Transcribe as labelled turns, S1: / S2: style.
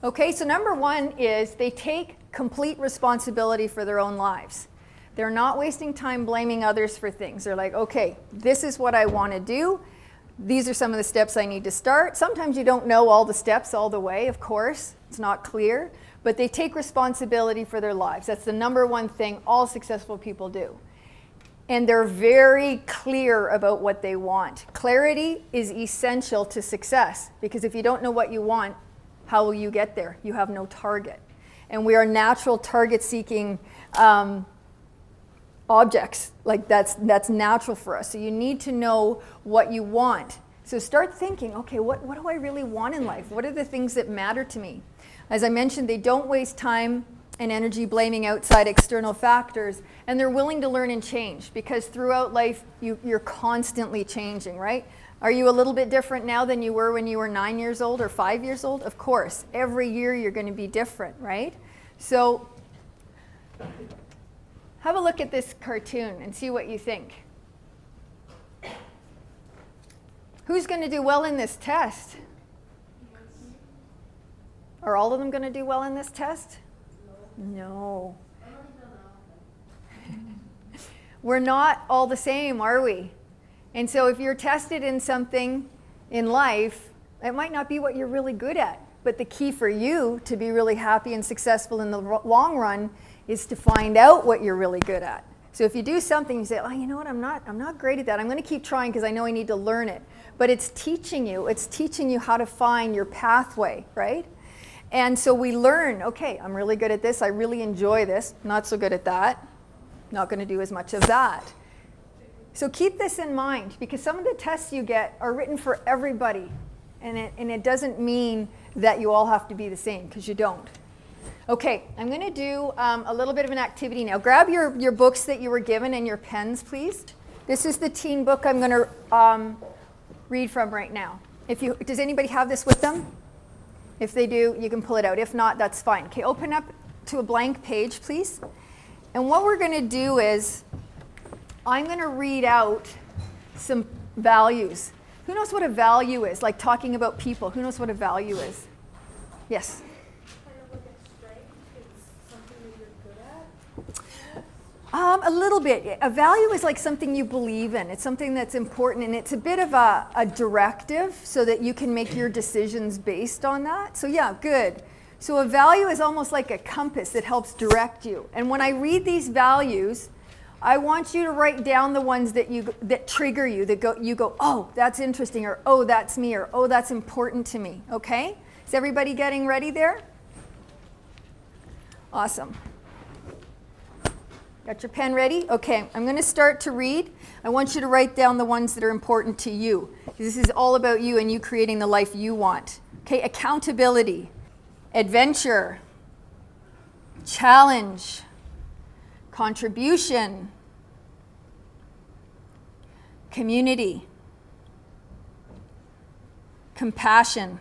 S1: Okay, so number one is they take complete responsibility for their own lives. They're not wasting time blaming others for things. They're like, okay, this is what I want to do. These are some of the steps I need to start. Sometimes you don't know all the steps all the way, of course. It's not clear. But they take responsibility for their lives. That's the number one thing all successful people do. And they're very clear about what they want. Clarity is essential to success, because if you don't know what you want, how will you get there? You have no target. And we are natural target-seeking objects. Like that's natural for us. So you need to know what you want. So start thinking, okay, what do I really want in life? What are the things that matter to me? As I mentioned, they don't waste time and energy blaming outside external factors, and they're willing to learn and change, because throughout life you're constantly changing, right? Are you a little bit different now than you were when you were 9 years old or 5 years old? Of course. Every year you're going to be different, right? So have a look at this cartoon and see what you think. Who's going to do well in this test? Are all of them going to do well in this test? No. We're not all the same, are we? And so if you're tested in something in life, it might not be what you're really good at. But the key for you to be really happy and successful in the long run is to find out what you're really good at. So if you do something, you say, oh, you know what, I'm not great at that. I'm going to keep trying because I know I need to learn it. But it's teaching you how to find your pathway, right? And so we learn, okay, I'm really good at this. I really enjoy this. Not so good at that. Not going to do as much of that. So keep this in mind, because some of the tests you get are written for everybody. And it doesn't mean that you all have to be the same, because you don't. Okay, I'm going to do a little bit of an activity now. Grab your books that you were given and your pens, please. This is the teen book I'm going to read from right now. Does anybody have this with them? If they do, you can pull it out. If not, that's fine. Okay, open up to a blank page, please. And what we're going to do is I'm going to read out some values. Who knows what a value is? Like talking about people. Who knows what a value is? Yes?
S2: Kind of like a strength. It's something that you're good at.
S1: A little bit. A value is like something you believe in. It's something that's important, and it's a bit of a directive so that you can make your decisions based on that. So yeah, good. So a value is almost like a compass that helps direct you. And when I read these values, I want you to write down the ones that trigger you, you go, oh, that's interesting, or oh, that's me, or oh, that's important to me. Okay? Is everybody getting ready there? Awesome. Got your pen ready? Okay, I'm going to start to read. I want you to write down the ones that are important to you. This is all about you and you creating the life you want. Okay, accountability, adventure, challenge, contribution, community, compassion,